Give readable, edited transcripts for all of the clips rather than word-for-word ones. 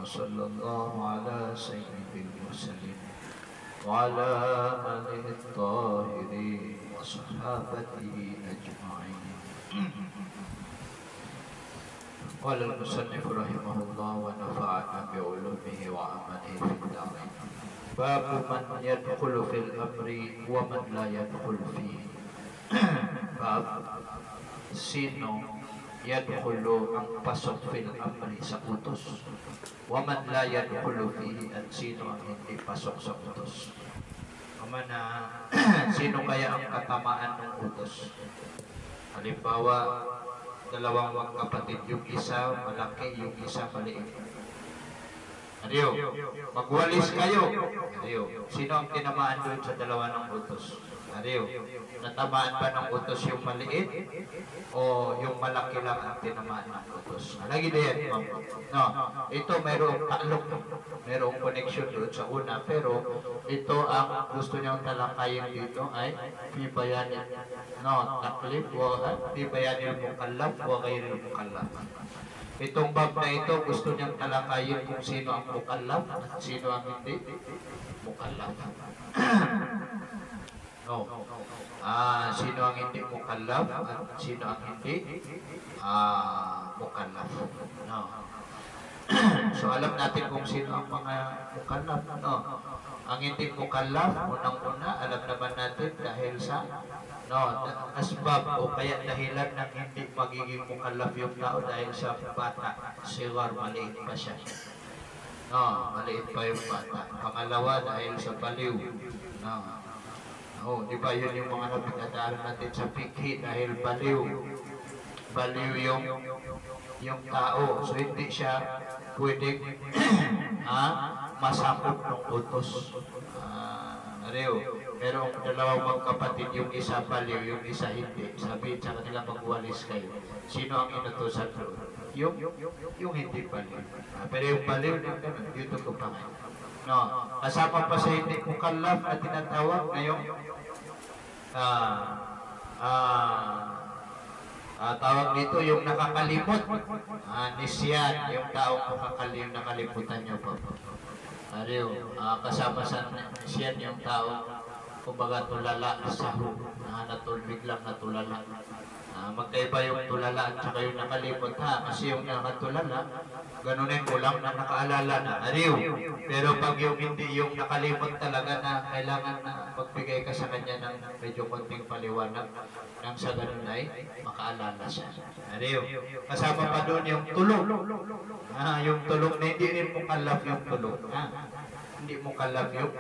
وصلى الله على سيد المرسلين وعلى آله الطاهرين وصحابته أجمعين. قال المصنف رحمه الله ونفعنا بعلومه وعمله في الدارين. باب من يدخل في الأمر ومن لا يدخل فيه. Bab sino yadkhulu ang pasok fil amri sa utos, wa man la yadkhulu fihi at sino ang hindi pasok sa utos. Kamana sino kaya ang katamaan ng utos? Halimbawa, dalawang magkapatid, yung isa malaki, yung isa maliit. Ariyo, magwalis kayo. Ariyo, sino ang tinamaan doon sa dalawa ng utos? Ariyo, natamaan ba ng utos yung maliit o yung malaki lang ang tinamaan ng utos? Lagi din, no, ito mayroong taklok, mayroong connection doon sa una, pero ito ang gusto niyang talakayin dito ay fi bayanin, no, taklif wa fi bayanin mukallaf wa ghairil mukallaf. Itong bab na ito gusto niyang talakayin kung sino ang mukallaf at sino ang hindi mukallaf. No. Sino ang hindi mukallaf at sino ang hindi mukallaf. No. So alam natin kung sino ang mga mukallaf. No. Ang hindi mukallaf, unang-una, alam naman natin dahil sa asbab o kaya dahilan ng hindi magiging mukallaf yung tao dahil sa bata, sigar, maliit pa siya. No, maliit pa yung bata. Pangalawa, dahil sa baliw. No. Di ba yun yung mga napagdadaanan natin sa fikhi dahil baliw. Baliw yung tao. So hindi siya pwedeng masakop ng utos. Pero dalawang magkapatid, yung isa baliw, yung isa hindi. Sabihin sa kanila magwalis kayo. Sino ang inutusan doon? Yung hindi baliw. Pero yung baliw na ganun, dito ko pa ngayon. No, kasama pa sa hindi mukallaf na tinatawag na yung tawag dito yung nakakalimot. Nisyan, yung taong nakalimutan nyo po. Kasama sa nisyan yung taong kumbaga tulala sa biglang natulala. Magkaiba yung tulala at saka yung nakalimot kasi yung nakatulala ganunin ko lang na nakaalala na pero pag yung hindi, yung nakalimot talaga na kailangan na magbigay ka sa kanya ng medyo konting paliwanag nang sa ganun ay makaalala siya. Kasama pa doon yung tulog. Yung tulog na hindi rin mukallaf yung tulog. Hindi mukallaf yung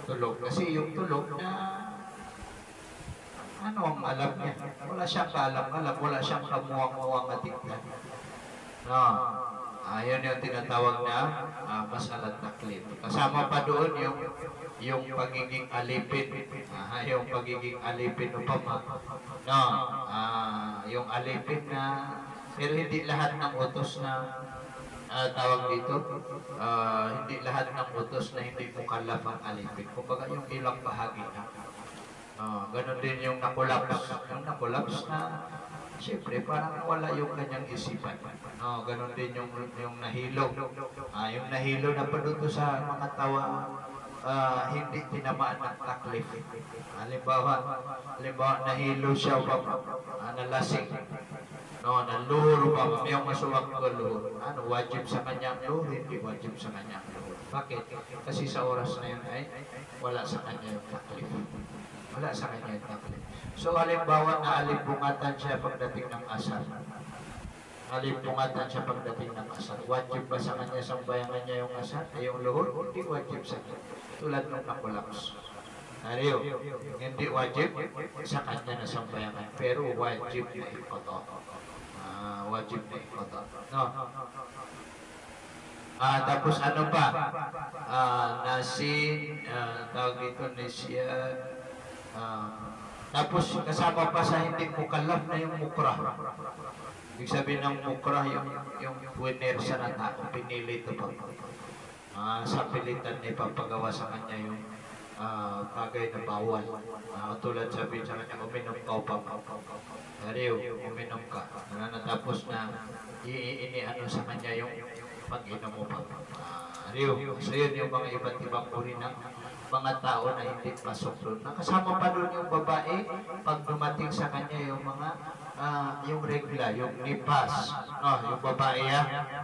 tulog kasi yung tulog na ano ang alam niya? Wala siyang kaalam-alam, wala siyang kamuwang-muwang atiklan. Ayan yung tinatawag na masalat taklif. Kasama pa doon yung pagiging alipin. Yung pagiging alipin upama. Yung alipin na, pero hindi lahat ng utos na tawag dito, hindi lahat ng utos na hindi mukallaf ang alipin. Kumbaga yung ilang bahagi na. Ganon din yung nakulaps. Yung nakulaps na siyempre parang wala yung kanyang isipan. Ganon din yung nahilo. Yung nahilo na panuto sa mga tawa hindi tinamaan ng taklif. Halimbawa nahilo siya nalasing. Naluhur ba? May masuwak ko luhur. Wajib sa kanyang luhur? Hindi wajib sa kanyang luhur. Bakit? Kasi sa oras na yun ay wala sa kanya yung taklif. Wala sa kanya yung taklif. So halimbawa na alimbungatan siya pagdating ng asar. Alimbungatan siya pagdating ng asar. Wajib ba sa kanya sambayangan niya yung asar? Yung luhur? Hindi wajib sa kanya. Tulad ng nakulaps. Hindi wajib sa kanya na sambayangan. Pero wajib na ikoto. Wajib na ikoto. Tapos ano pa? Nasin, tawag dito nisyan. Tapos kasama pa sa hindi mukallaf na yung mukrah. Ibig sabihin ng mukrah yung winner sa tao, pinili ito pa. Sa pilitan na ipapagawa sa kanya yung bagay na bawal. Tulad sabihin sa kanya, uminom ka o uminom ka. Natapos na iniano sa kanya yung pag-inom mo pa. So yun yung mga iba't ibang uri ng mga tao na hindi pasok doon. Nakasama pa doon yung babae pag dumating sa kanya yung mga yung regla, yung nipas. Yung babae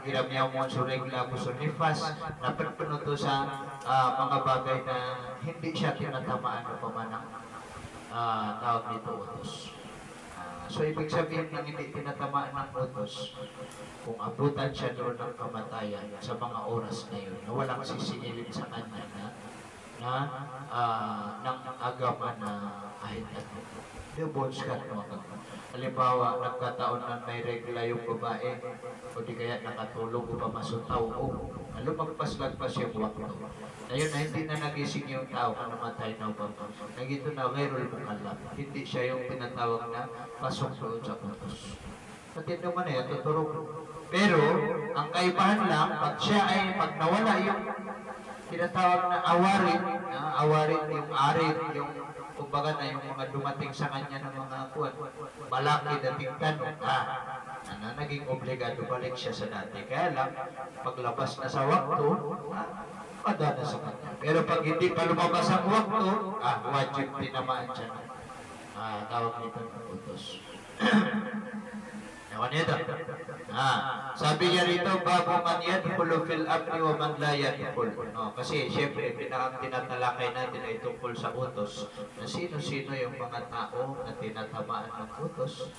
hiram niya mo sa regla gusto nipas, dapat puno to sa mga bagay na hindi siya tinatamaan o pamanang tawag nito utos. So ibig sabihin ng hindi tinatamaan ng utos, kung abutan siya doon ng kamatayan sa mga oras na yun, na walang sisingilin sa kanya ng agaman na kahit ano. Debons ka naman. Halimbawa, nagkataon na may regla yung babae, o di kaya nakatulog o pamasutaw, o lumagpas-lagpas yung wakto. Ayun na hindi na nagising yung tao na namatay na upang nagito na mayroon mong alam. Hindi siya yung tinatawag na pasok doon sa utos. Pati naman yan, tuturog. Pero, ang kaibahan lang, pag siya ay pag nawala yung tinatawag na awarin yung arit, yung kumbaga na yung mga dumating sa kanya ng mga kuwan, malaki dating tanong, naging obligado balik siya sa dati. Kaya lang, paglabas na sa wakto, padana sa kanya. Pero pag hindi pa lumabas ang wakto, wajib tinamaan siya. Tawag nito ng utos. Ewan nito. Sabi niya rito, bago man yadkhulu fil amri wa man la yadkhul. Kasi siyempre, tinatalakay natin ay tungkol sa utos na sino-sino yung mga tao na tinatamaan ng utos.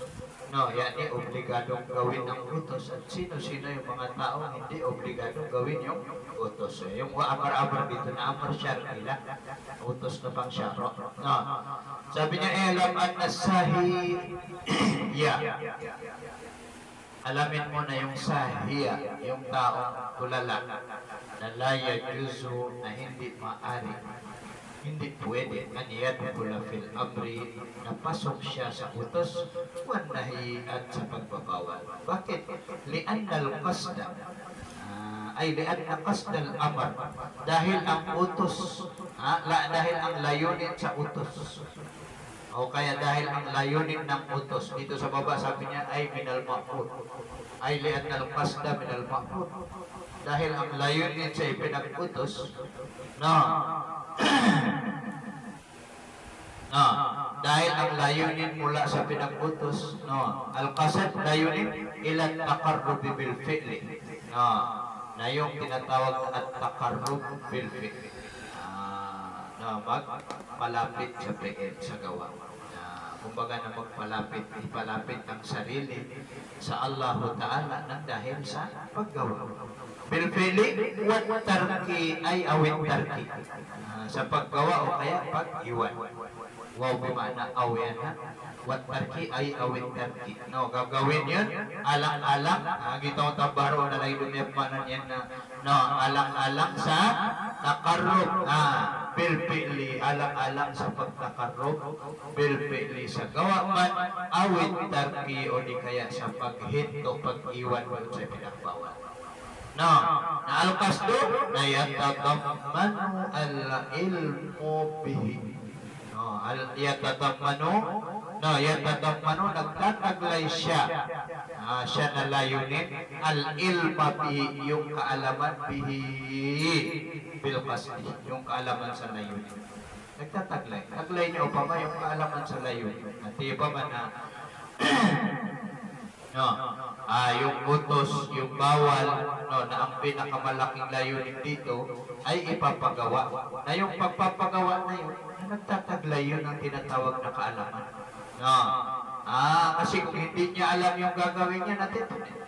Yan ay obligadong gawin ng utos. At sino-sino yung mga tao hindi obligadong gawin yung utos. Yung amar-amar dito na amar syar'ila, utos na pang syaro. Sabi niya, alam an nasahi, alamin mo na yung sahiya, yung taong tulala, na la yajuzu, na hindi maari, hindi pwede, an yadkhula fil amri, na pasok siya sa utos, wan nahi at sa pagbabawal. Bakit? Li'annal qasda, li'anna qasdal amr, dahil ang utos, dahil ang layunin sa utos, o kaya dahil ang layunin ng utos, dito sa baba sabi niya ay minal ma'mur, ay li'annal qasda minal ma'mur, dahil ang layunin sa ipinag-utos, dahil ang layunin mula sa pinag-utos, al-qasad layunin ilan taqarrubi bil fi'li, na yung tinatawag at taqarrub bil fi'li, magpalapit sa fi'il, sa gawa. Kumbaga na ipalapit ang sarili sa Allah Ta'ala nang dahil sa paggawa. Bilfili, wat tarki ay awit tarki. Sa paggawa o kaya pag-iwan. Wow, bimana awian ha. Wat tarki ay awit tarki. Gagawin yun, alang-alang. Gitong tabaro na lang yung manan yan na alang-alang sa takarrub. Bilfili, alang-alang sa pagtakarrub. Bilfili sa gawa man, awit tarki o di kaya sa paghinto, pag-iwan mo sa pinagbawal. na al-qasdu na yatatammanu al-ilmu bihi. Yatatammanu nagtataglay siya, siya na layunin al-ilma bihi, yung kaalaman bihi bil qasdi, yung kaalaman sa layunin. Nagtataglay. Taglay niyo pa ba yung kaalaman sa layunin? At iba man na yung utos, yung bawal, na ang pinakamalaking layunin dito ay ipapagawa. Na yung pagpapagawa na yun, nagtataglay yun ang tinatawag na kaalaman. Kasi kung hindi niya alam yung gagawin niya, natitunin.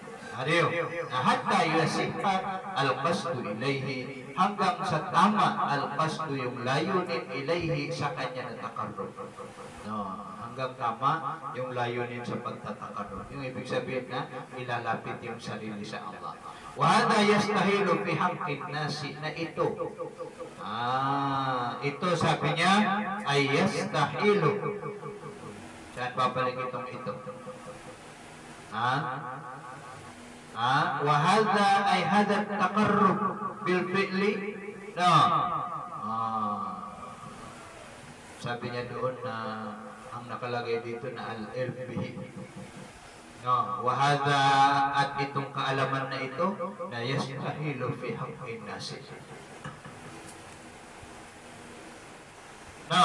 Hatta yasihat al-qasdu ilayhi, hanggang sa tama al-qasdu yung layunin ilayhi sa kanya na takarrub. Hanggang tama yung layunin sa pagtatakarrub. Yung ibig sabihin na ilalapit yung sarili sa Allah. Wa hadha yastahilu fi haqqin nasi, na ito. Ito sabi niya ay yastahilu. Saan babalik itong ito? Wa hadha ay hadha takarrub bil fi'li. Sabi niya doon na ang nakalagay dito na al-ilm bihi. No, wahada at itong kaalaman na ito na yastahilu fi haqqin nasi. No,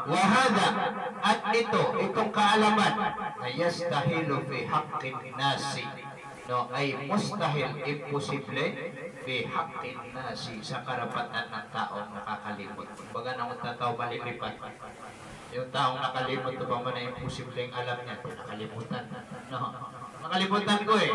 wahada at itong kaalaman na yastahilu fi haqqin nasi. No, ay mustahil, imposible fi haqqin nasi sa karapatan ng taong nakakalimot. Baga nang tao malilipat. Yung taong nakalimot ito pa man na imposibleng alam niya, nakalimutan. No, nakalimutan ko eh.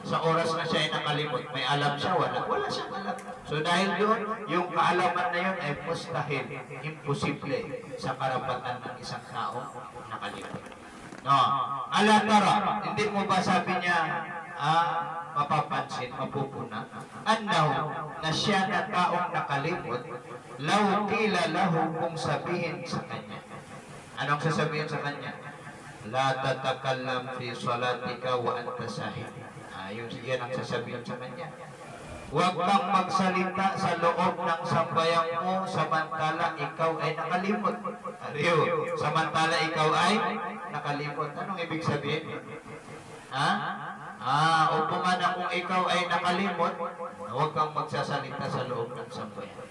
Sa oras na siya ay nakalimot, may alam siya, wala siyang alam. So dahil doon, yung kaalaman na yun ay mustahil, imposible sa karapatan ng isang taong nakalimot. No, ala tara, hindi mo ba sabi niya, mapapansin, mapupuna, annahu na siya na taong nakalimot, law qila lahu kung sabihin sa kanya. Anong sasabihin sa kanya? La tatakallam fi salatika wa anta sahih. Yan ang sasabihin sa kanya. Huwag kang magsalita sa loob ng sambayang mo samantala ikaw ay nakalimot. Samantala ikaw ay nakalimot. Anong ibig sabihin? O pumana kung ikaw ay nakalimot, huwag kang magsasalita sa loob ng sambayan.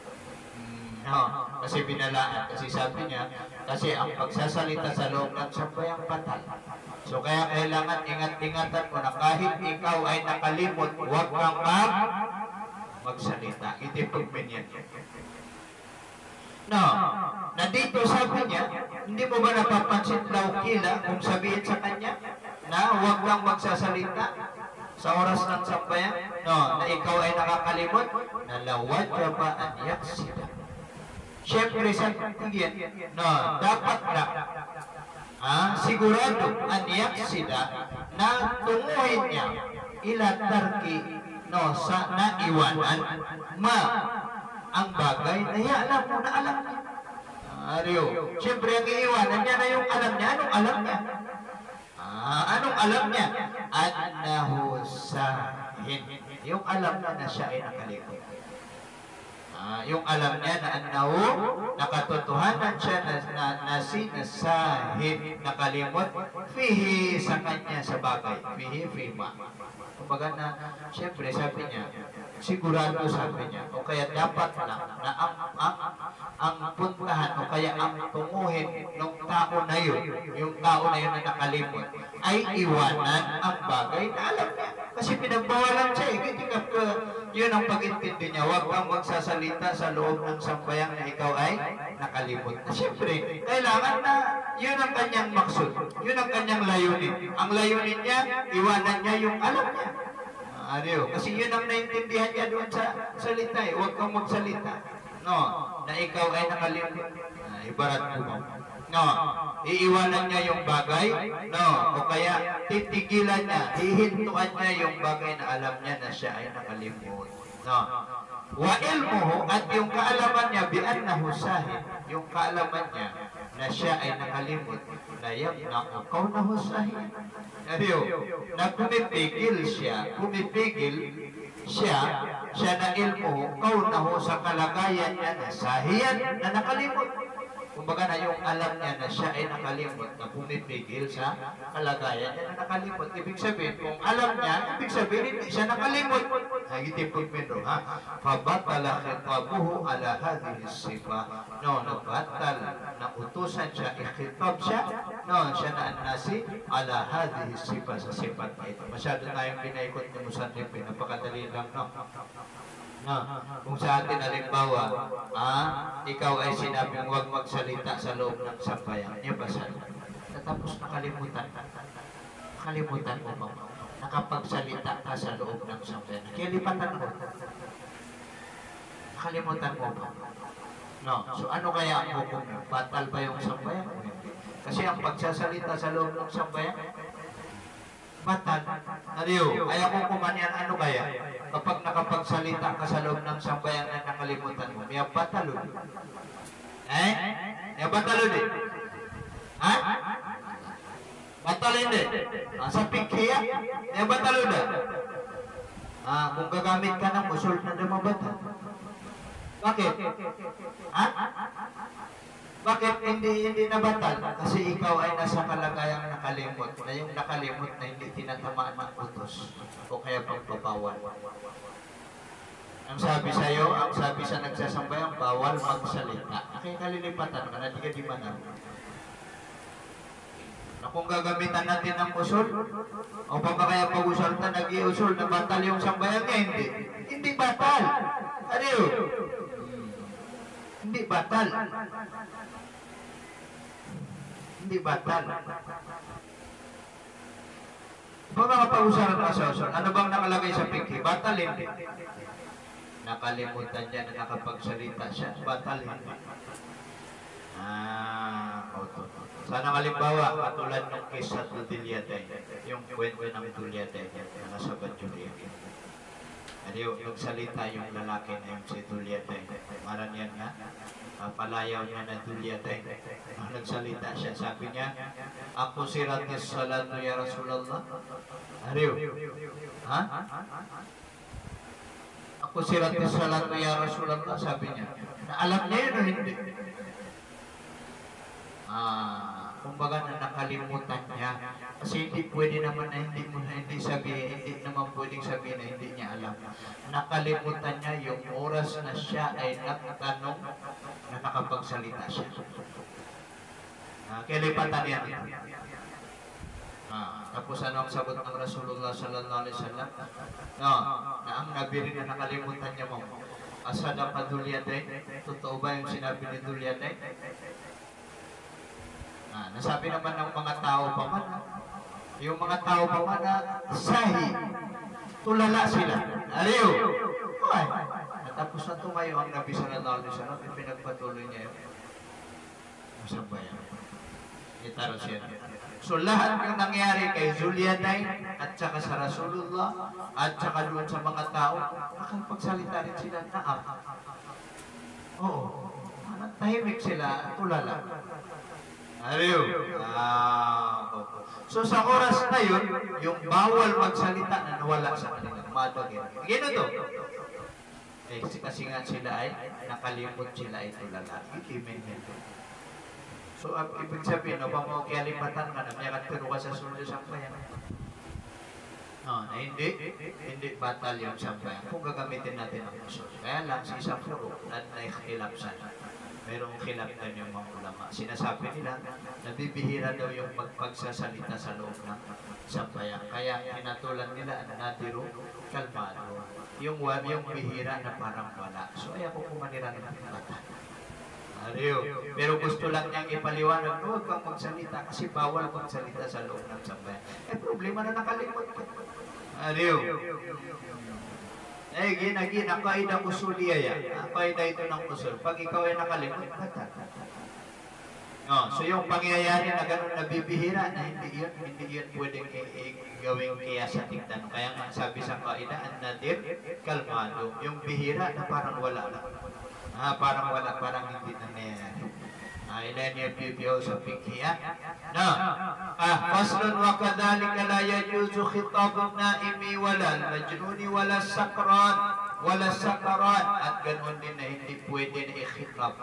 Kasi binalaan. Kasi sabi niya, kasi ang pagsasalita sa loob ng sambayang patal. So kaya kailangan ingat-ingatan mo na kahit ikaw ay nakalimot, huwag kang magsalita. Itipagmin yan. No, na dito sabi niya, hindi mo ba napapansin daw kila kung sabihin sa kanya na huwag kang magsasalita sa oras ng sambayan? No, na ikaw ay nakakalimot, na lawad ka ba ang yaksida? Siyempre sa tingin, no, dapat na sigurado ang yaksida na tunguhin niya ila tarki, no, sa naiwanan ang bagay na alam mo na alam niya. Siyempre ang iiwanan niya na yung alam niya. Anong alam niya? Anong alam niya? Annahu sahin. Yung alam na siya ay nakalimot. Yung alam niya na annahu, nakatotohanan siya na sinasahin, nakalimot, fihi sa kanya sa bagay. Fihi, fima. Kumbaga na, siyempre sabi niya, sigurado sabi niya, o kaya dapat na ang puntahan, o kaya ang tunguhin ng tao na yun, yung tao na yun na nakalimot, ay iwanan ang bagay na alam niya. Kasi pinagbawalan siya eh. Yun ang pag-intindi niya. Huwag kang magsasalita sa loob ng sambayan na ikaw ay nakalimot. Siyempre, kailangan na yun ang kanyang maksud. Yun ang kanyang layunin. Ang layunin niya, iwanan niya yung alam niya. Kasi yun ang naintindihan niya doon sa salita eh. Huwag kang magsalita. No, na ikaw ay nakalimot. Ibarat mo. No, iiwanan niya yung bagay, no, o kaya titigilan niya, hihintuan niya yung bagay na alam niya na siya ay nakalimut. No. Wa ilmuhu, at yung kaalaman niya bi annahu sahih, yung kaalaman niya na siya ay nakalimut, na yamna'u kaunahu sahih. Na kumipigil siya na ilmuhu kaunahu sa kalagayan niya na sahiyan na nakalimut. Kumbaga na yung alam niya na siya ay nakalimot, na pumipigil sa kalagayan niya na nakalimot. Ibig sabihin, kung alam niya, ibig sabihin, hindi siya nakalimot. Nagitipog mo, fabatala khitabuhu ala hadhihi sifa. No, nabatal, na utusan siya, ikhitab siya, no, siya na annasi ala hadhihi sifa, sa sifat na ito. Masyado tayong pinaikot ni Musannif, napakadali lang, no? Kung sa atin halimbawa, ikaw ay sinabing huwag magsalita sa loob ng sambayan, niya basal. Tapos nakalimutan mo ba? Nakapagsalita ka sa loob ng sambayan. Kaya lipatan mo. Nakalimutan mo ba? No. So ano kaya ang hukom mo? Batal ba yung sambayan? Kasi ang pagsasalita sa loob ng sambayan, batal. Ayaw ko kumanyan, ano kaya? Kapag nakapagsalita ka sa loob ng sambayan na nakalimutan mo, may batalod. May batalod eh. Batalod eh. Sa pikhiya, may batalod eh. Kung gagamit ka ng usul na dumabatal. Bakit? Bakit hindi nabatal? Kasi ikaw ay nasa kalagayang nakalimot, na yung nakalimot na hindi tinatamaan ng utos o kaya pagpapawal. Ang sabi sa'yo, ang sabi sa nagsasambayan, bawal magsalita. Kaya kalilipatan ka na, di ka di manaw. Na kung gagamitan natin ng usul, o pa ba kaya pag-usul na nag-iusul na batal yung sambayan niya? Hindi. Hindi batal. Ano yun? Hindi batal. Hindi batal. Kung makapag-usalan ka sa usul, ano bang nakalagay sa pikhi? Batal hindi. Nakalimutan niya na nakapagsalita siya. Batal hindi. Sana halimbawa, katulad ng kisa sa Dulyatay, yung kwento ng Dulyatay na nasa Banjuria. Ano nagsalita yung lalaki na yung si Dulyatay. Maran yan nga, palayaw niya na Dulyatay. Nagsalita siya, sabi niya, ako si Ratis Salatu ya Rasulullah. Ariyo? Ha? Ako si Ratis Salatu ya Rasulullah, sabi niya. Alam niya yun o hindi? Kumbaga na nakalimutan niya. Kasi hindi pwede naman na hindi sabihin, hindi naman pwedeng sabihin na hindi niya alam. Nakalimutan niya yung oras na siya ay nagtanong na nakapagsalita siya. Kilipatan niya. Tapos ano ang sagot ng Rasulullah sallallahu alaihi wasallam? Na ang nabi rin na nakalimutan niya mo. Asada pa Dulyatay? Totoo ba yung sinabi ni Dulyatay? Nasabi naman ng mga tao pa man, yung mga tao pa man na sahi, tulala sila. Aliyo! Ay! Natapos na tumayo ang Nabi sallallahu alaihi wasallam, pinagpatuloy niya yun. Masabayan. Itaro siya. So lahat yung nangyari kay Dulyatay at saka sa Rasulullah at saka doon sa mga tao, nakapagsalita rin sila na Oo. Tahimik sila, tulala. Ariyo. So sa oras na yun, yung bawal magsalita na nawala sa kanila. Madagin. Gino to. Kasi nga sila ay nakalimot sila ay tulala. Ikimin nito. So ibig sabihin, no, pang kialipatan ka na, may katiro ka sa sunod sa sampayan. Hindi batal yung sampayan. Kung gagamitin natin ang usul. Kaya lang si isang furo na naikilap sana. Merong khilaf na yung mga ulama. Sinasabi nila, nabibihira daw yung pagsasalita sa loob ng sampayan. Kaya pinatulan nila ang nadiro, kalmado. Yung bihira na parang wala. So ayaw ko kumanira ng bata. Pero gusto lang niyang ipaliwanag, huwag kang magsalita kasi bawal magsalita sa loob ng sampayan. Problema na nakalimot ka. Ang kaida usuliya yan. Ang kaida ito ng usul. Pag ikaw ay nakalimot, batal. So yung pangyayari na gano'n nabibihira na hindi yun pwedeng gawing kiyas sa tignan. Kaya nga sabi sa kaida, an-nadir, kalmado. Yung bihira na parang wala lang. Parang hindi nangyayari. Ilan yung bibiyaw sa pikhiya? Faslun wa kadhalika la yajuzu khitabun naimi wala majnuni wala sakran wala sakaran at ganoon din na hindi pwede na ikhitab.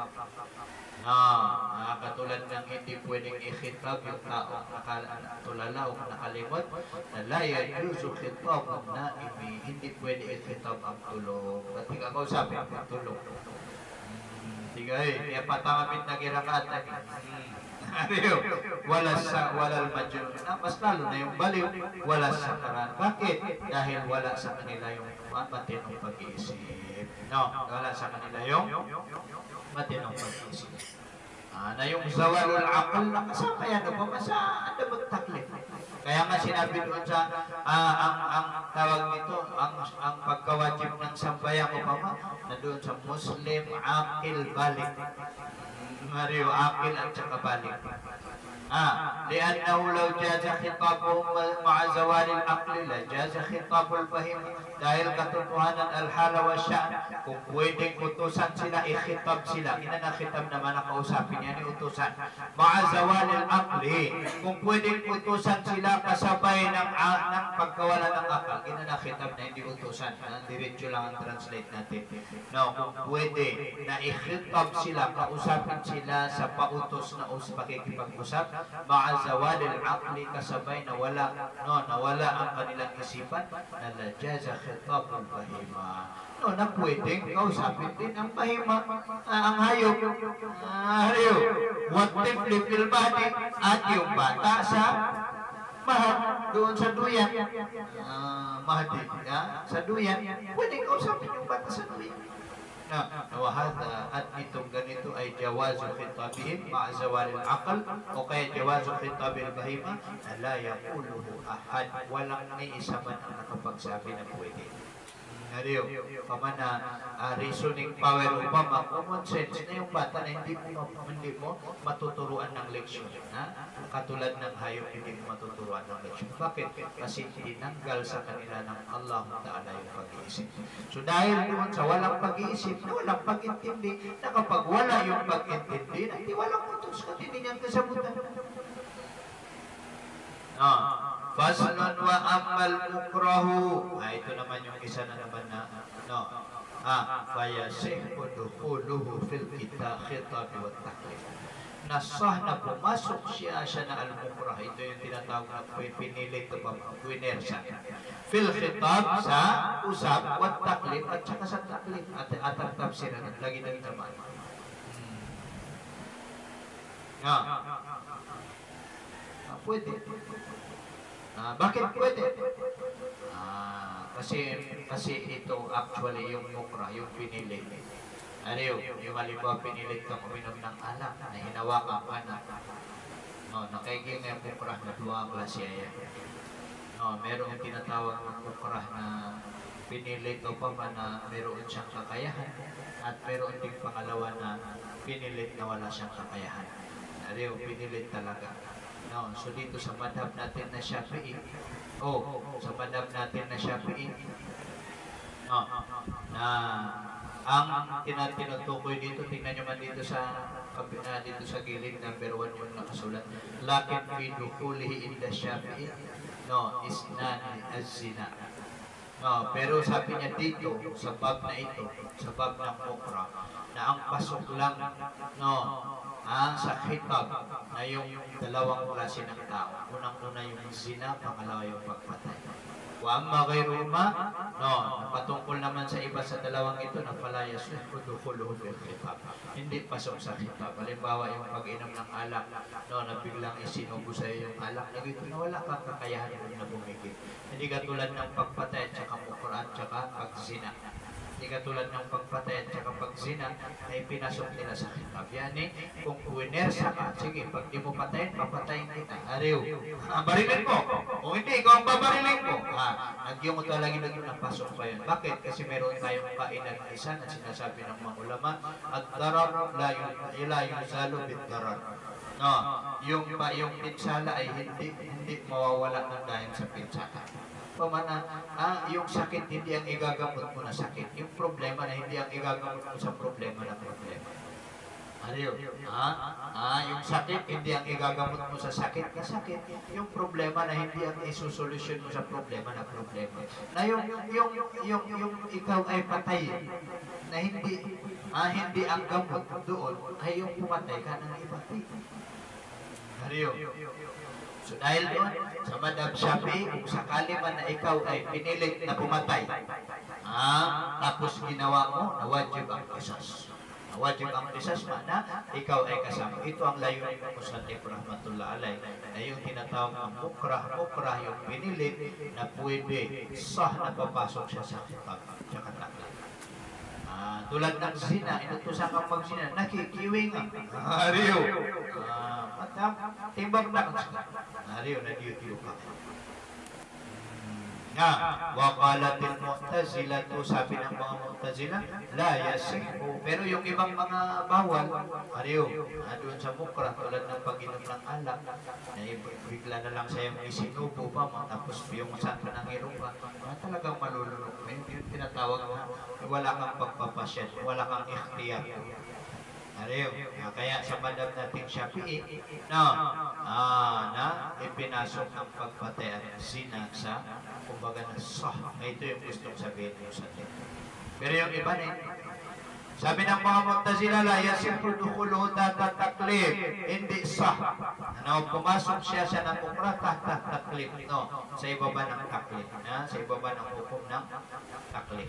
Katulad ng hindi pwedeng ikhitab yung tao nakatulala o nakalimot na la yajuzu khitabun naimi, hindi pwede ikhitab ang tulog. Pati ka kausapin ang tulog. Sige, patamapit na kirakat. Walal majnun. Mas lalo na yung baliw, wala sa karan. Bakit? Dahil wala sa kanila yung matinong pag-iisip. Wala sa kanila yung matinong pag-iisip. Na yung zawalul aql na kasama yan, sa adabot taklif. Kaya nga sinabi doon sa ang tawag nito, ang pagkawajib ng sampayan ko pa na doon sa Muslim, aqil, balik. Aqil at saka balik. لأنه لو جاز خطابهم مع زوال العقل لجاز خطاب البهيمة. Dahil katotohanan al-hala wa sya'n, kung pwedeng utusan sila, ikhitab sila. Inanakitab naman ang kausapin niya yan utusan. Ma'azawalil aqli, kung pwedeng utusan sila kasabay ng pagkawala ng akal, ginanakhitab na hindi utusan. Diretso lang ang translate natin. No, kung pwede na ikhitab sila, kausapin sila sa pautos na pakikipag-usap, ma'azawalil aqli, kasabay na nawala ang kanilang isipan, na lajaza khitabul bahima. No, na pwedeng kausapin din ang bahima, ang hayop. Hayop. What tifli fil badi, at yung bata sa mahal, doon sa duyan. Mahdi, sa duyan. Pwedeng kausapin yung bata sa duyan. Wahada, at itong ganito ay jawazu khitabihim ma'azawalil aql, o kaya jawazu khitabil bahima na la yaquluhu ahad, walang may isa man ang nakapagsabi na pwede. Nariyo, pamana reasoning power upama, common sense na yung bata na hindi mo matuturuan ng leksyon. Katulad ng hayop, hindi mo matuturuan ng leksyon. Bakit? Kasi tinanggal sa kanila ng Allah Ta'ala yung pag-iisip. So dahil doon sa walang pag-iisip, walang pag-intindi, na kapag wala yung pag-intindi, hindi walang utos ka, hindi niyang kasabutan. Faslun wa ammal mukrahu. Ito naman yung isa na naman na fayasihhu dukhuluhu fil khitab wa taklif. Nasah na pumasok siya na al-mukrah. Ito yung tinatawag na pinilit o puinersa. Fil khitab, sa usap, wa taklif, at saka sa taklif. At ang tafsiran, lagi na naman. Pwede. Bakit pwede? Kasi ito actually yung mukra, yung pinilit. Ano yung halimbawa pinilit kang uminom ng alak na hinawakan ka na. Nakaiging yung mukra na dua klasya yan. Merong tinatawag ng mukra na pinilit o pa man na meron siyang kakayahan, at meron ding pangalawa na pinilit na wala siyang kakayahan. Ano pinilit talaga. So dito sa madhab natin na Shafi'i, sa madhab natin na Shafi'i, na ang tinutukoy dito, tingnan nyo man dito sa gilid, number 1 yung nakasulat, lakin fi dukhulihi inda Shafi'i, isnan az-zina. Pero sabi niya dito, sa bab na ito, sa bab ng mukra, na ang pasok lang, sa khitab na yung dalawang klase ng tao. Unang-una yung zina, pangalawa yung pagpatay. Wa amma ghayruma, patungkol naman sa iba sa dalawang ito na pala yasihhu dukhuluhu fil khitab. Hindi pasok sa khitab. Halimbawa yung pag-inom ng alak, na biglang isinubo sa iyo yung alak, na ito na wala kang kakayahan na bumigil. Hindi katulad ng pagpatay at saka mukra at saka pagzina. Hindi katulad ng pagpatay at saka pagzina ay pinasok nila sa khitab. Yani, kung puwinersa ka, sige, pag di mo patayin, papatayin kita. Ariw, barilin mo. Kung hindi, ikaw ang babarilin mo. Nagyong ito lagi napasok pa yun. Bakit? Kasi meron tayong kainan na isa na sinasabi ng mga ulama, at darar la yuzalu bit darar. Yung pinsala ay hindi mawawala ng dahil sa pinsala. Pamana, yung sakit hindi ang igagamot mo na sakit. Yung problema na hindi ang igagamot mo sa problema na problema. Ano yun? Yung sakit hindi ang igagamot mo sa sakit na sakit. Yung problema na hindi ang isusolusyon mo sa problema na problema. Na yung ikaw ay patay na hindi ang gamot doon ay yung pumatay ka ng ipatay. Ano yun? So dahil doon, sa madhab Shafi'i, kung sakali man na ikaw ay pinilit na pumatay, tapos ginawa mo, nawajib ang qisas. Nawajib ang qisas na ikaw ay kasama. Ito ang layunin ng Musannif rahmatullah alayh, na yung tinatawag ng mukrah, yung pinilit na pwede na papasok siya sa khitab, tsaka takla. Tulad ng zina, inutusan kang mag-zina, nakikiwing ang hariyo. Timbang na kang sila. Hariyo, nag-YouTube ka. Waqalatil mu'tazila, to sabi ng mga mu'tazila, la yasihhu. Pero yung ibang mga bawal, hariyo, doon sa mukra, tulad ng pag-inom ng alak, na bigla na lang sa'yo isinubo pa mo, tapos yung santo ng irupa, talagang malulunok. Yung tinatawag na wala kang pagpapasyan, wala kang ikhtiyar. Ariyo. Kaya sa madam nating Shafi'i, no, na ipinasok ang pagpatay at zina sa, kumbaga na ito yung gustong sabihin mo sa atin. Pero yung iba na sabi ng mga Mu'tazila, la yasifu dukhuluhu tahta taklif, hindi sah. Ano, pumasok siya sa namukra tahta taklif, no, sa ibaba ng taklif, na, sa ibaba ng hukum ng taklif.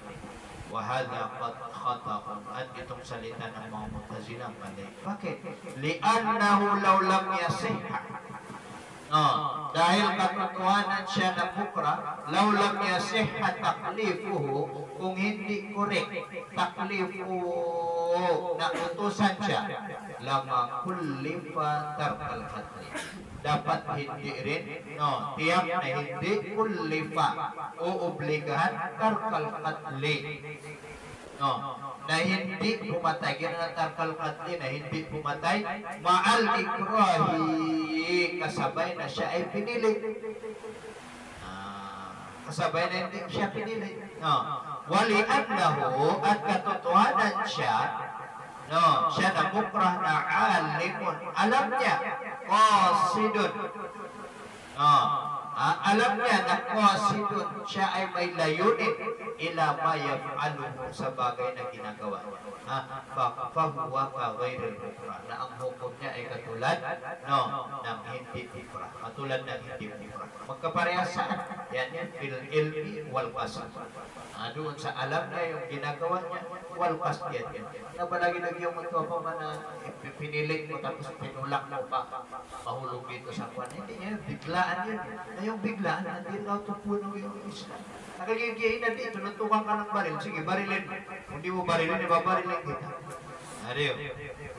Wa hadha qad khata'un, at itong salita ng mga Mu'tazila mali. Bakit? Li'annahu law lam yasihha. No, dahil katotohanan siya na bukra, law lam yasihha taklifuhu, kung hindi korek taklifuhu na utusan siya, lama kullifa tarkal qatli. Dapat hindi rin, no, tiyak na hindi kullifa o obligahan tarkal qatli. No, na hindi pumatay, gina tarkal qatli, na hindi pumatay ma'al ikrahi, kasabay na siya ay pinilit. Kasabay na hindi siya pinilit. No, wali'annahu, at katotohanan siya, no, siya na mukrah na alimun, alam niya, qasidun, no, alam niya na qasidun, siya ay may layunin ila ma yaf'aluhu, sa bagay na ginagawa niya. Fahuwa ka ghairil mukrah, na ang hukom niya ay katulad, no, ng hindi mukrah, katulad ng hindi mukrah. Magkaparehas saan? Yan fil ilmi wal qasd. Doon sa alam na yung ginagawa niya, wal qasd yan. Nabalagi lagi yung magkapama na pinilit mo tapos pinulak mo pa, mahulog dito sa kwan. Hindi niya, biglaan yan. Na yung biglaan, hindi raw tupuno yung Islam. Nakagigihin na dito, natukan ka ng baril. Sige, barilin. Hindi mo barilin, ibabarilin kita. Ariyo,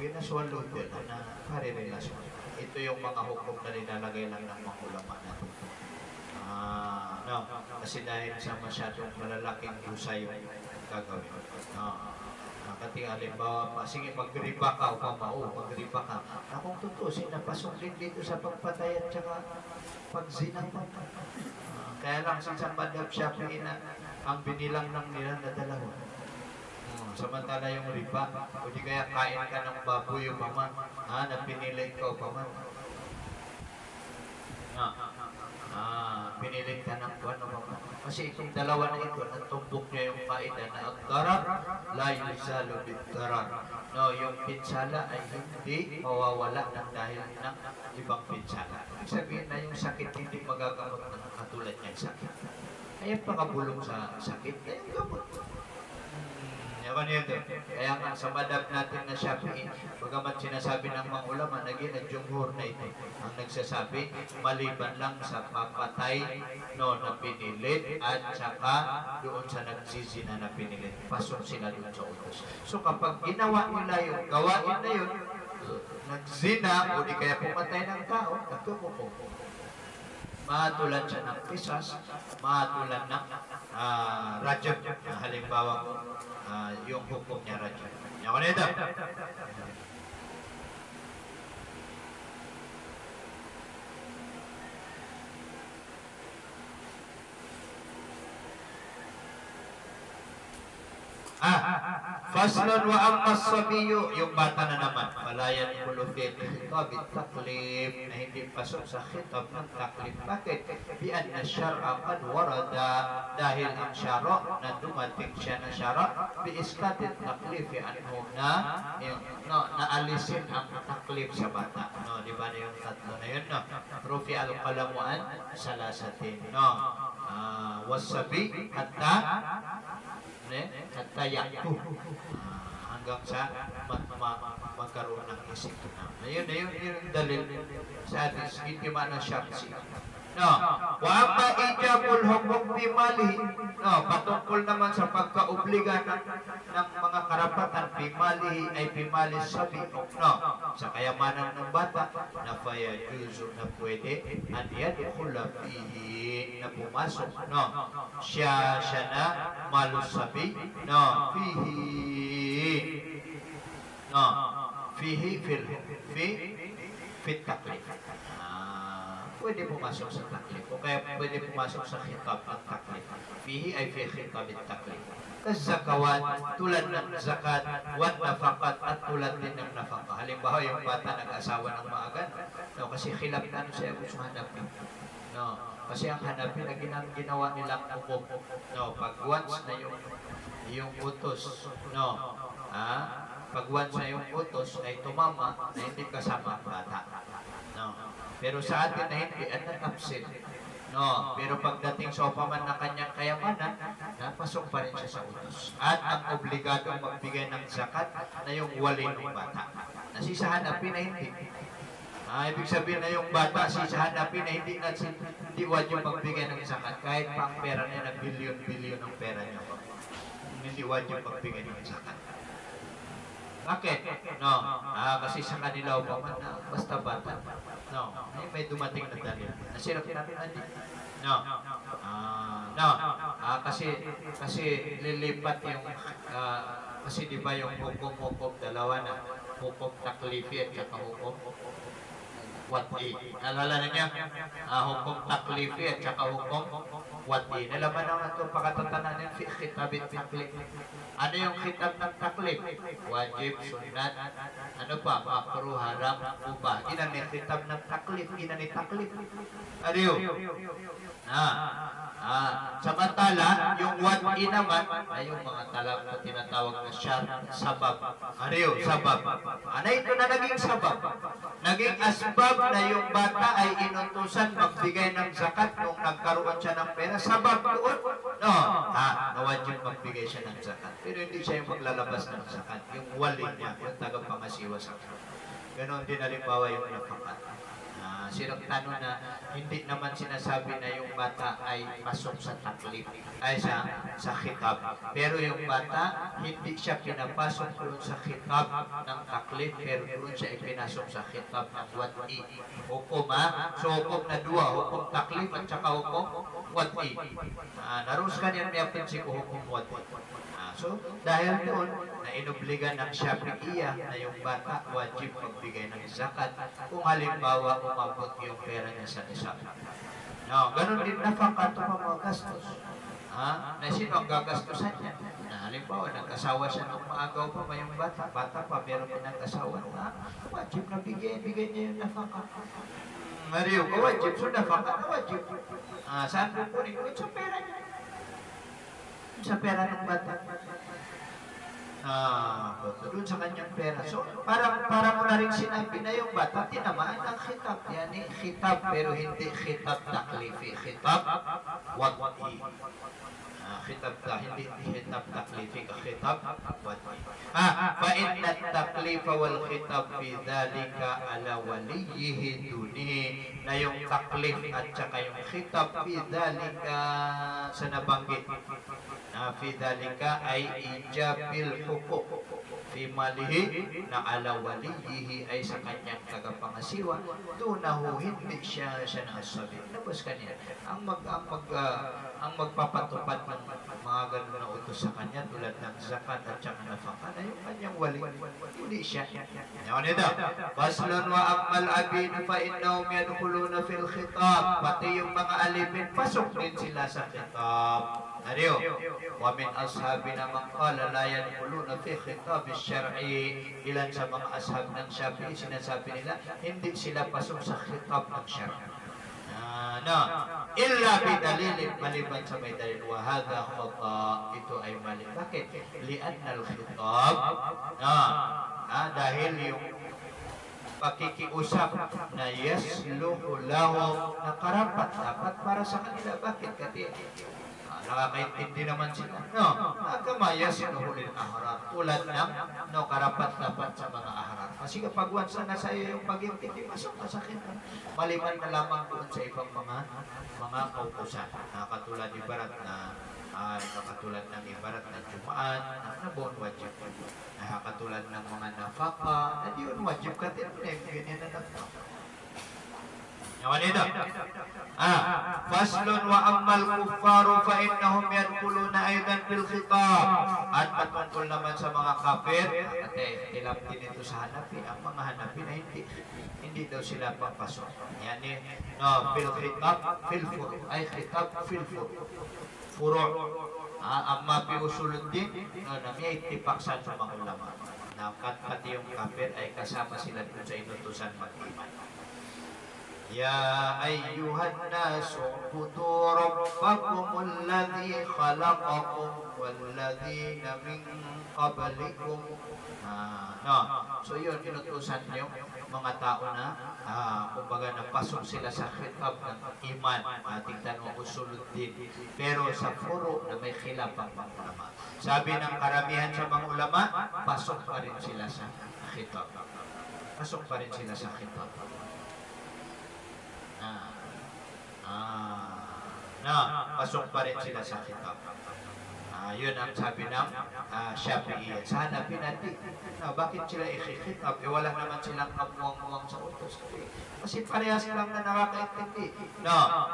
winaswalo din na parirelasyon. Ito yung mga hukom na nilalagay lang ng mga ulama natin. No, kasi dahil sa masyadong malalaking husay yung gagawin. Kating halimbawa pa, sige magriba ka o pamao, magriba ka. Kung tutusin, napasok din dito sa pagpatay at saka pagzinawan. Kaya lang sa madhab Shafi'i na ang binilang ng nila na dalawa. Samantala yung riba, o di kaya kain ka ng baboy o paman, na pinilit ka o paman. Pinilit ka ng buwan o paman. Kasi itong dalawa na ito, natumbok niya yung kaida na ang darar, la yuzalu bid-darar. No, yung pinsala ay hindi mawawala ng dahil ng ibang pinsala. Ibig sabihin na yung sakit hindi magagamot ng katulad niyang sakit. Ayan pakabulong sa sakit, ayan gamot. Kaya nga sa madhab natin na Shafi'i, bagamat sinasabi ng mga ulama, naging jumhur na ito ang nagsasabi, maliban lang sa papatay, no, na pinilit at saka doon sa nagsizina na pinilit. Pasok sila doon sa utos. So kapag ginawa nila yung gawain na yun, nagzina o di kaya pumatay ng tao, nagtukupo. Mahatulan siya ng pisas, mahatulan ng rajab, halimbawa ko, yung hukom niya rajab. Ako na ito. Faslun wa amma as-sabiyyu, yung bata na naman, palayan kulufit khitab at-taklif, na hindi pasok sa khitab ng taklif. Bakit? Bi anna syar'a qad warada, dahil ang syara na dumating siya na syara bi iskat at-taklif anhu, na naalisin ang taklif sa bata. No, di ba na yung tatlo na yun, no? Rufi al-qalamu an salasatin, no? Wasabi hatta yaktu, hanggang sa magkaroon ng isip. Ayun yung dalil sa hadis, hindi man na syamsi. No, wa amma ijabul hukum bi malihi, no, patungkol naman sa pagkaobliga ng mga karapatan bi malihi ay bi mali sabi, no, sa kayamanan ng bata, na faya juzu, na pwede an yadkhula fihi, na pumasok, no, siya na malusabi, no, fihi fil taklif. pwede pumasok sa taklif. O kaya pwede pumasok sa khitab ng taklif. Fihi ay fi khitab ng taklif. Zakawan, tulad ng zakat, wat nafakat, at tulad din ng nafaka. Halimbawa, yung bata nag-asawa ng maaga, no, kasi khilaf na siya gusto hanapin. No, kasi ang hanapin na ginawa nilang hukom. No, pag once na yung utos, no, pag once na yung utos ay tumama na hindi kasama ang bata. No, pero sa atin na hindi, at nag-absent. No, pero pagdating sa upaman na kanyang kayamanan, napasok pa rin siya sa utos. At ang obligado magbigay ng zakat na yung wali ng bata. Nasisahan napin na hindi. Ibig sabihin na yung bata, sisahan napin na hindi wajib magbigay ng zakat. Kahit pa ang pera niya na bilyon-bilyon ng pera niya. Hindi wajib magbigay ng zakat. Bakit? No, kasi sa kanila upaman na basta bata. No, may dumating na dalil. Nasirap natin. No, kasi lilipat yung, kasi di ba yung hukom dalawa na hukom taklifi at saka hukom wati. Nalala na niya? Hukom taklifi at saka hukom wati. Nalaman naman ito pakatatanan ng khitabit taklif. Ano yung khitab ng taklif? Wajib, sunat, ano pa? Makruh, haram, ubah. Ginani khitab ng taklif, ginani taklif. Ano yun? Samantala, yung wati naman ay yung mga talab na tinatawag na sabab. Ano yun? Sabab. Ano ito na naging sabab? Naging asbab na yung bata ay inutusan magbigay ng zakat nung nagkaroon siya ng pera. Sabab doon? No. Nawajib magbigay siya ng zakat. Pero hindi siya yung maglalabas ng zakat. Yung wali niya, yung tagapangasiwa sa zakat. Ganon din halimbawa yung nafakat. Sirang tanong na hindi naman sinasabi na yung bata ay pasok sa taklif, ay sa khitab. Pero yung bata, hindi siya pinapasok doon sa khitab ng taklif, pero doon siya ipinasok sa khitab ng wati. Hukom, so hukom na dua, hukom taklif at saka hukom wati. Naruskan yan may apinsi ko hukom wati. So, dahil doon, na inobligan ng Shafi'iyah na yung bata wajib magbigay ng zakat kung halimbawa umabot yung pera niya sa nisab. No, ganun din nafakat o mga gastos. Na sino ang gagastusan niya? Na halimbawa, nag-asawa siya ng maagaw pa yung bata pa, pero pinag-asawa na, wajib na bigay niya yung nafakat. Mariyo, wajib, so nafakat na wajib. Saan po po rin? Sa pera niya. Sa pera ng bata. Doon sa kanyang pera. So, para mo na rin sinabi na yung bata, tinamaan ang khitab. Yan khitab, pero hindi khitab taklifi. Khitab, wati. Khitab hindi khitab taklifi, khitab, wati. Fa'inna taklifa wal khitab fi dhalika ala waliyihi dunihi. Na yung taklif at saka yung khitab fi dhalika sa nabanggit. Fi dhalika ay ijabil hukuk fi malihi na ala waliyihi ay sa kanyang tagapangasiwa dunahu hindi siya nasabi. Tapos kanina ang magpapatupad ng mga ganun na utos sa kanya tulad ng zakat at saka nafaka na yung kanyang wali, hindi siya. Yan ito. Faslun wa akmal abin fa innahum yadkhuluna fil khitab. Pati yung mga alipin pasok din sila sa khitab. Ariyo, wa min ashabina man qala la yadkhuluna fi khitab asy-syar'i. Ilan sa mga ashab ng Syafi'i sinasabi nila hindi sila pasok sa khitab ng syar'i. Illa bidalil, maliban sa may dalil. Wa hadha khata, ito ay mali. Bakit? Li'anna al-khitab, dahil yung pakikiusap na yasluhu lahum na karapat dapat para sa kanila. Bakit? Kasi nakakaintindi naman sila. Kama yasluhu lil ahrar, tulad ng karapat-dapat sa mga ahrar. Kasi kapag once na nasa iyo yung pag-intindi, masok ka sa khitab. Maliban na lamang doon sa ibang mga kautusan. Katulad ibarat na katulad ng ibarat na Jumaan, na buong wajib. Katulad ng mga nafaka, na di yun wajib ka din. Ganyan na nafaka. Yaman ito. Faslun wa ammal kuffaru fa innahum yadkhuluna aidan bil khitab. At patungkol naman sa mga kafir, at ilang din ito sa Hanafi, ang mga Hanafi na hindi daw sila papasok. Yani, bil khitab fil furu, ay khitab fil furu. Amma bi usuluddin, may itipaksan sa mga ulama. Na pati yung kafir ay kasama sila dun sa inutusan mag-iman. Ya ayyuhan nasu ubudu rabbakum alladhi khalaqakum walladhina min qablikum. So yun, inutusan niyo mga tao na kumbaga napasok sila sa khitab ng iman. Tingnan mo usuluddin. Pero sa furo na may khilaf ang mga ulama. Sabi ng karamihan sa mga ulama, pasok pa rin sila sa khitab. Pasok pa rin sila sa khitab. Pasok pa rin sila sa khitab. Yun ang sabi ng Shafi'iyya. Sa Hanafi natin, bakit sila ikikhitab? Wala naman silang kamuang-muang sa utos. Kasi parehas lang na nakakaintindi.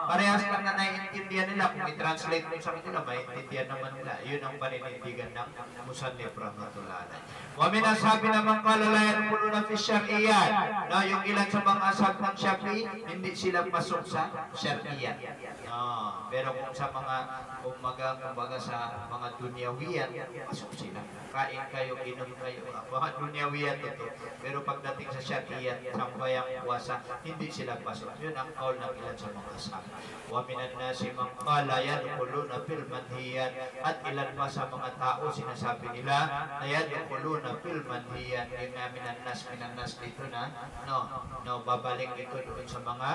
Parehas lang na naiintindihan nila. Kung i-translate mo sa kanila, maintindihan naman nila. Yun ang paninindigan ng Musannif rahmatullah. Wamin ang sabi naman kalalayan puno na fi Shafi'iyyat. Yung ilan sa mga asab ng Shafi'i, hindi sila pasok sa Shafi'iyyat. Pero kung sa mga kumbaga sa mga dunyawiyan, pasok sila. Kain kayo, inom kayo, mga dunyawiyan ito. Pero pagdating sa Shafi'iyyat, sambayang puwasa, hindi sila pasok. Yun ang kaul ng ilan sa mga asab. Wa minan nasi man qala yadkhuluna fil manhiyat. At ilan pa sa mga tao sinasabi nila na yadkhuluna fil manhiyat. Yung minan nas dito na babalik ito doon sa mga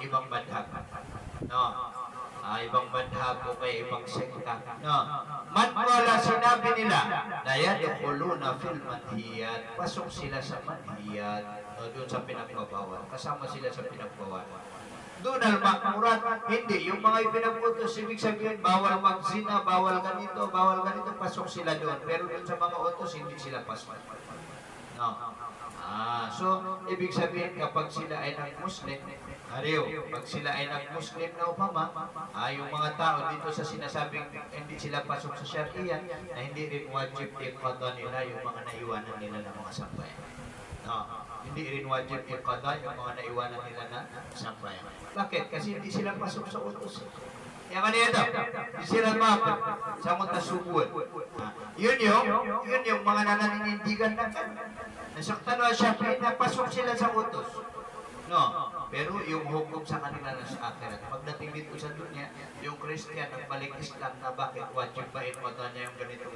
ibang madhab. Ibang madhab o kay ibang sekta. Man wala sinabi nila na yadkhuluna fil manhiyat. Pasok sila sa manhiyat. Doon sa pinagbabawal. Kasama sila sa pinagbawal. Doon al-ma'murat, hindi. Yung mga ipinaputos, ibig sabihin, bawal magzina, bawal ganito, pasok sila doon. Pero doon sa mga utos, hindi sila pasok. So, ibig sabihin, kapag sila ay nag-Muslim, pag sila ay nag-Muslim na upama, yung mga tao dito sa sinasabing hindi sila pasok sa Sharia, na hindi rin wajib iqada nila yung mga naiwanan nila ng mga sambayan. Hindi rin wajib iqada yung mga naiwanan nila na sambayan. Bakit? Kasi hindi sila pasok sa utos. Yang kanina hindi sila mapag sa mga tasubun. Yun yung mga nananinindigan na nasaktan na siya, napasok sila sa utos. Pero yung hukom sa kanila na sa akhirat. Pagdating dito sa dunya, yung Christian nagbalik Islam na bakit wajib ba iqada niya yung ganito.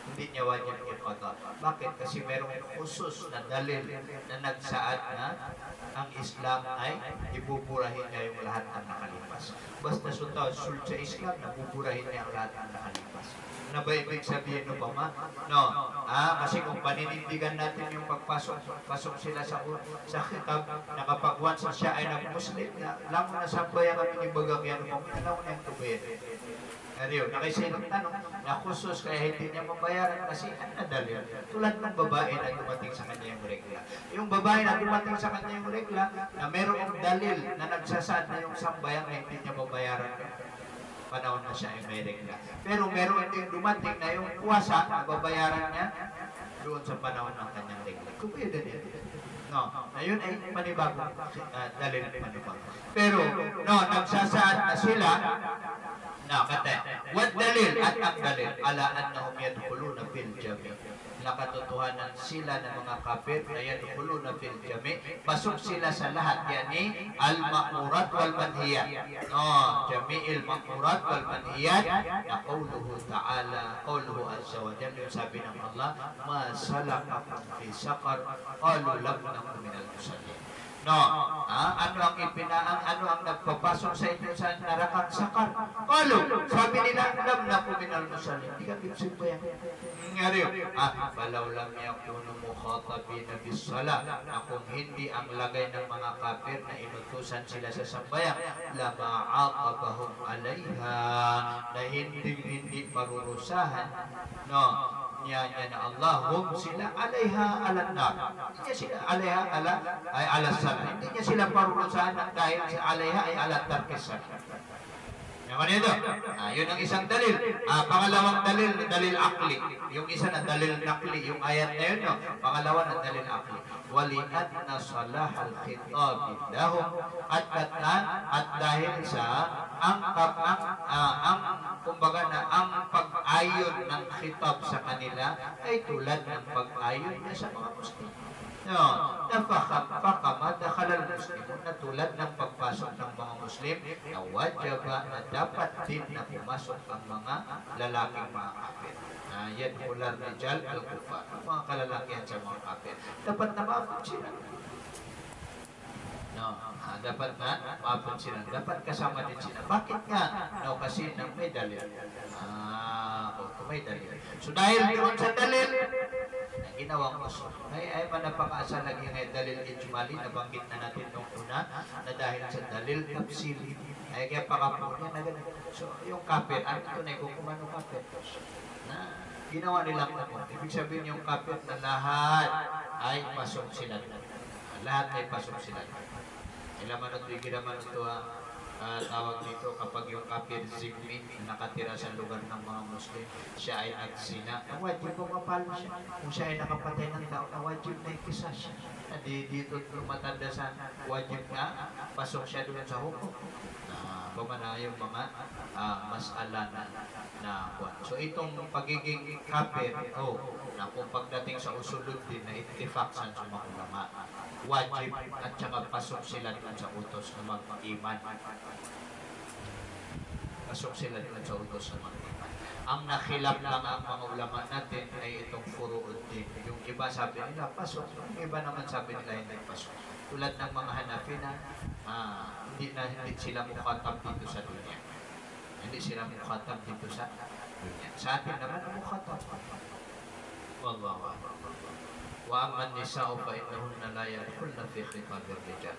Hindi niya wajib iqada. Bakit? Kasi merong khusus na dalil na nagsaad na ang Islam ay ibuburahin niya yung lahat ng nakalipas. Basta sulta sa Islam, nabuburahin niya ang lahat ng nakalipas. Na ba ibig sabihin ba ma? Kasi kung paninindigan natin yung pasok sila sa khitab, na kapag once siya ay nag-Muslim, lang na sambayan kami ni Bagang yan, kung pinalaw na yung tubayan. Nakisilang tanong, na khusus kaya hindi niya mabayaran kasi nadalil. Tulad ng babae na dumating sa kanya yung regla. Yung babae na dumating sa kanya yung regla, na merong dalil na nagsasaad na yung sambayan na hindi niya mabayaran panahon na siya ay may regla. Pero meron din dumating na yung puwasa na babayaran niya doon sa panahon ng kanyang regla. Kung pwede din. Ayun ay panibagong dalil ng panibagong. Pero, nagsasaad na sila what dalil at ang dalil ala annahum yadkhuluna fil jami'. Nakatotohanan sila ng mga kafir na yadkhuluna fil jami'. Pasok sila sa lahat, yani al-ma'murat wal manhiyat. Jami'il ma'murat wal manhiyat. Na qawluhu ta'ala, qawluhu azza wa jalla, yung sabi ng Allah, ma salakakum fi saqar qalu lam nakum minal musallin. Ano ang nagpapasok sa inyo sa narakang sakar? Sabi nila, lam nakum minal musallin. Hindi ka bibsumbayan. Falaw lam yakunu mukhatabina bis-salah. Kung hindi ang lagay ng mga kafir na inutusan sila sa sambayan, lama aqabahum alaiha, na hindi parurusahan niya na Allah, hum sila alaiha alan nar. Hindi niya sila alaiha ay alasan. Hindi niya sila parurusahan dahil sa alaiha ay alat tarkisan. Yung ano ito? Yun ang isang dalil. Pangalawang dalil akli. Yung isa na dalil nakli. Yung ayat na yun, no? Pangalawa na dalil akli. Wali'anna salahal khitabi lahum at dahil sa kumbaga na ang pag-ayon ng khitab sa kanila ay tulad ng pag-ayon niya sa mga Muslim. No, napakama dakhalal muslimun na tulad ng pagpasok ng mga Muslim na wajaba na dapat din na pumasok ang mga lalaking mga kafir. Yan ular rijal al-kufar, mga kalalakihan sa mga kafir. Dapat na maapon sila. No, dapat na maapon sila. Dapat kasama din sila. Bakit nga? No, kasi nang may dalil. May dalil. So dahil doon sa dalil, ginawang usul. Ay manapakasa lagi ng dalil ijmali, nabanggit na natin nung una, na dahil sa dalil tafsili, ay kaya pakapunin na ganun. So, yung kafir, ano ito na kung kumano kafir? Na ginawa nilang naman. Ibig sabihin yung kafir na lahat ay pasok sila. Lahat ay pasok sila. Ilaman ito, ginaman ito, tawag dito kapag yung kafir zimmi nakatira sa lugar ng mga Muslim, siya ay nagsina, wajib po mapalo siya. Kung siya ay nakapatay ng tao, wajib na ikisa siya. Dito tumatanda sa wajib na pasok siya doon sa hukom. Pamana yung mga masala na kuwan. So itong pagiging kafir, na kung pagdating sa usulod din na itifak sa mga ulama, wajib at saka pasok sila doon sa utos na mag-iman. Pasok sila doon sa utos na mag-iman. Ang nakhilap lang ang mga ulama natin ay itong furu'uddin. Yung iba sabi nila, pasok. Yung iba naman sabi nila, hindi pasok. Tulad ng mga Hanafi na hindi sila mukhatab dito sa dunya. Hindi sila mukhatab dito sa dunya. Sa atin naman, mukhatab. Wallahu a'lam. Wa amman nisa'u fa innahunna la yadkhulna fi khitabir rijal.